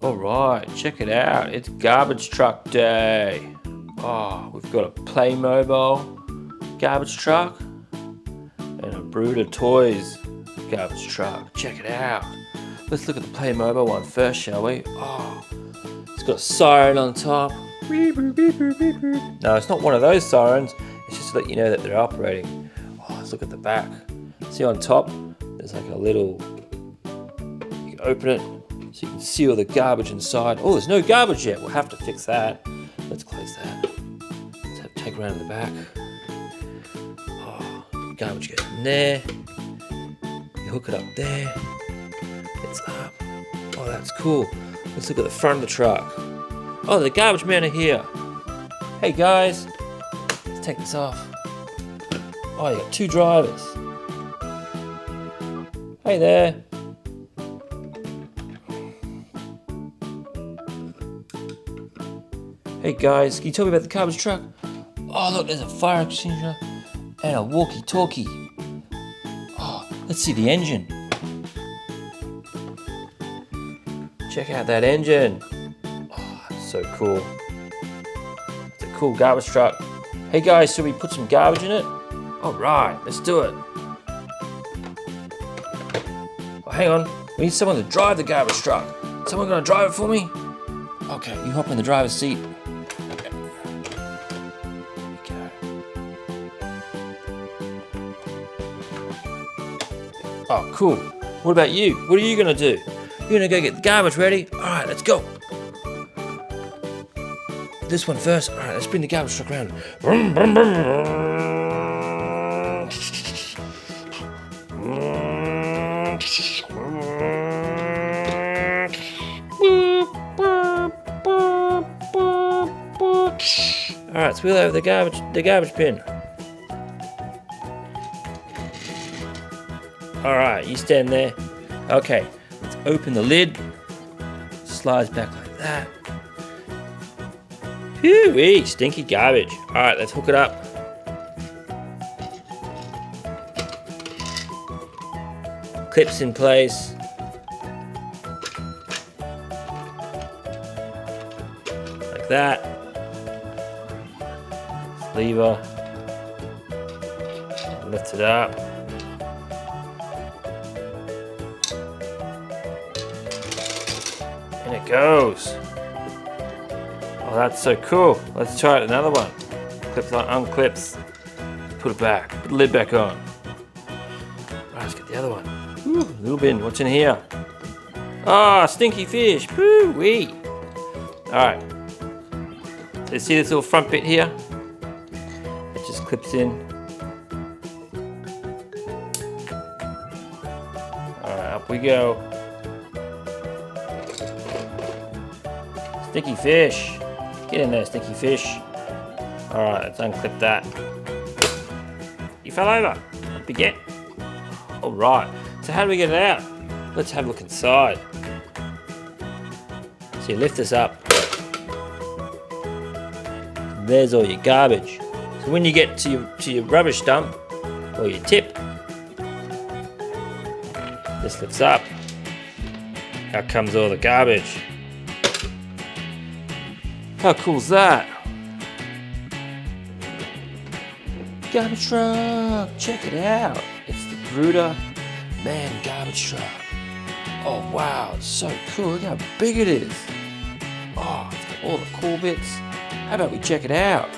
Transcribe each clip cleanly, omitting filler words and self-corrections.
Alright, check it out. It's garbage truck day. Oh, we've got a Playmobil garbage truck and a Bruder Toys garbage truck. Check it out. Let's look at the Playmobil one first, shall we? Oh, it's got a siren on top. No, it's not one of those sirens. It's just to let you know that they're operating. Oh, let's look at the back. See on top, there's like a little, you can open it so you can see all the garbage inside. Oh, there's no garbage yet. We'll have to fix that. Let's close that. Let's take a round in the back. Oh, garbage goes in there. You hook it up there. It's up. Oh, that's cool. Let's look at the front of the truck. Oh, the garbage men are here. Hey guys, let's take this off. Oh, you got two drivers. Hey there. Hey guys, can you tell me about the garbage truck? Oh look, there's a fire extinguisher and a walkie-talkie. Oh, let's see the engine. Check out that engine. Oh, it's so cool. It's a cool garbage truck. Hey guys, should we put some garbage in it? Alright, let's do it. Oh, hang on, we need someone to drive the garbage truck. Someone gonna drive it for me? Okay, you hop in the driver's seat. Oh, cool. What about you? What are you gonna do? You're gonna go get the garbage ready? Alright, let's go. This one first. Alright, let's bring the garbage truck around. Brum, brum, brum. Alright, let's wheel over the garbage bin. Alright, you stand there. Okay, let's open the lid. Slides back like that. Phew-wee, stinky garbage. Alright, let's hook it up. Clips in place. Like that. Lever. Lift it up. And it goes. Oh, that's so cool. Let's try it another one. Clips on, unclips. Put it back. Put the lid back on. Right, let's get the other one. Ooh, little bin. What's in here? Ah, stinky fish. Poo-wee. Alright. Let's see this little front bit here. It just clips in. Alright, up we go. Stinky fish. Get in there, stinky fish. Alright, let's unclip that. You fell over. Don't forget. Alright, so how do we get it out? Let's have a look inside. So you lift this up. There's all your garbage. So when you get to your rubbish dump, or your tip, this lifts up. Out comes all the garbage. How cool is that? Garbage truck, check it out. It's the Bruder garbage truck. Oh wow, it's so cool. Look how big it is. Oh, it's got all the cool bits. How about we check it out?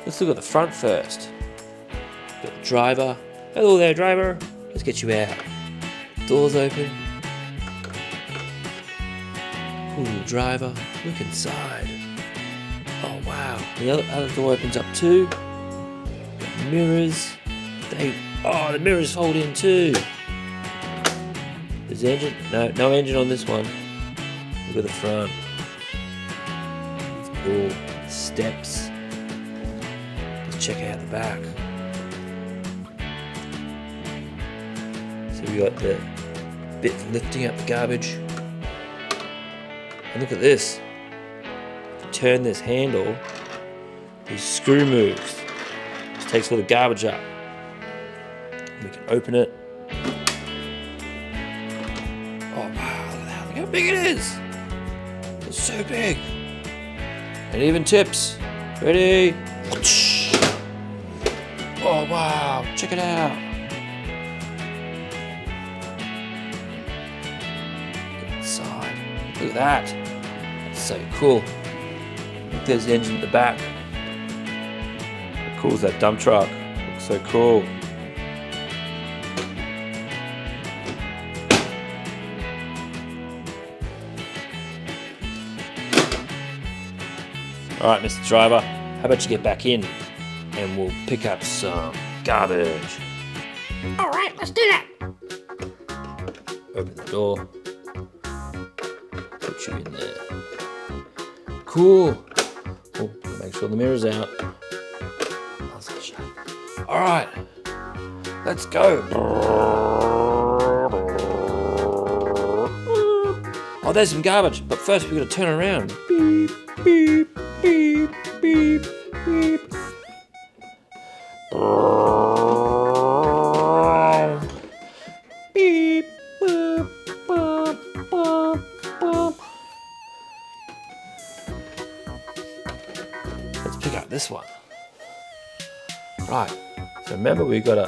Let's look at the front first. Got the driver. Hello there, driver. Let's get you out. Doors open. Cool little driver. Look inside. Oh wow. The other door opens up too. Got mirrors. The mirrors hold in too. There's the engine. No engine on this one. Look at the front. It's cool. Steps. Let's check out the back. So we got the bit for lifting up the garbage. And look at this. If you turn this handle, these screw moves. Just takes all the garbage up. And we can open it. Oh wow, look how big it is. It's so big. It even tips. Ready? Oh wow, check it out. Get inside. Look at that. That's so cool. Look, there's the engine at the back. How cool is that dump truck? Looks so cool. Alright, Mr. Driver, how about you get back in and we'll pick up some garbage. Alright, let's do that. Open the door. Put you in there. Cool. Oh, make sure the mirror's out. How's that shut? Alright, let's go. Oh, there's some garbage, but first we've got to turn around. Beep, beep, beep, beep, beep. Beep, boop, boop, boop, boop. Let's pick up this one. Right, so remember we've got to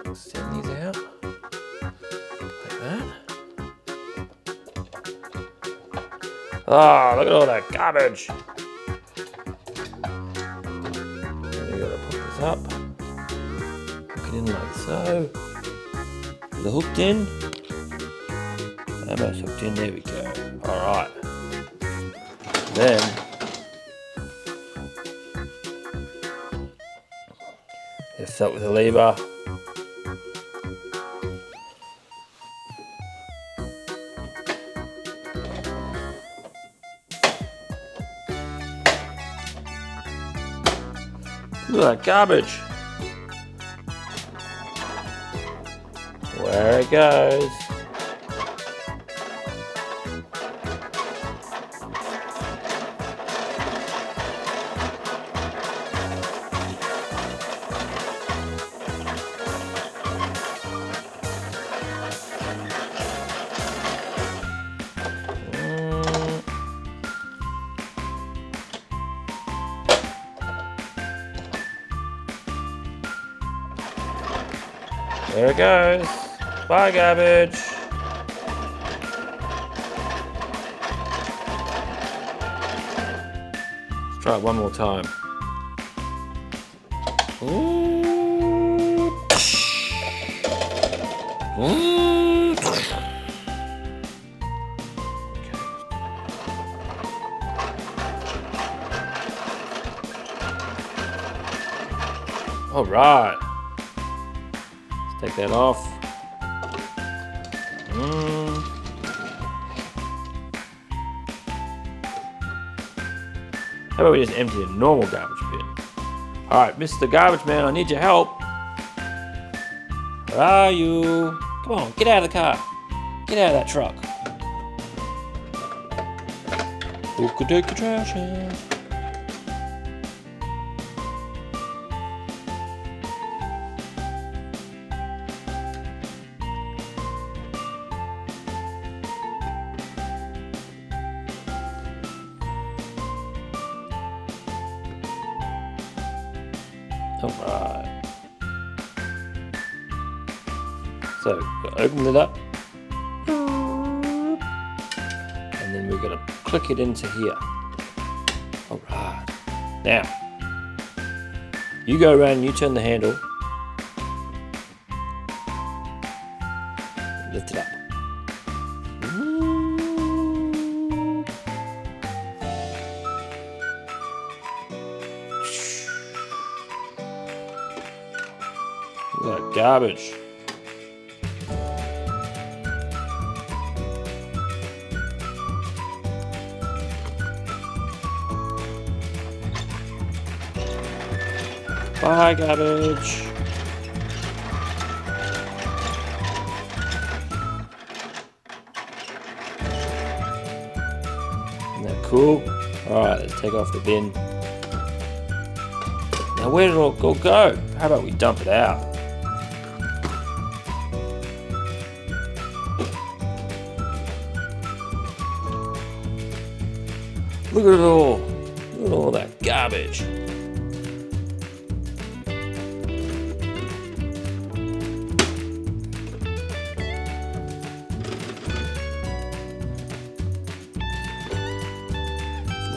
extend these out like that. Ah, look at all that garbage. We gotta put this up. Hook it in like so. Is it hooked in? Almost hooked in, there we go. Alright. Then lift that with a lever. Look at that garbage. Where it goes. There it goes. Bye, garbage. Let's try it one more time. Ooh. Ooh. All right. Take that off. How about we just empty a normal garbage bin? Alright, Mr. Garbage Man, I need your help. Where are you? Come on, get out of the car. Get out of that truck. Who could take the trash out? Alright. So, open it up. And then we're going to click it into here. Alright. Now, you go around and you turn the handle. Lift it up. Look at that garbage. Bye, garbage. Isn't that cool? Alright, let's take off the bin. Now where did it all go? How about we dump it out? Look at it all. Look at all that garbage.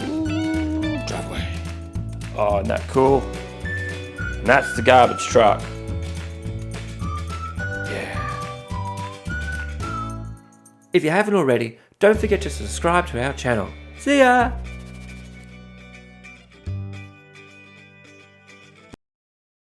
Ooh, drive away. Oh, isn't that cool? And that's the garbage truck. Yeah. If you haven't already, don't forget to subscribe to our channel. See ya!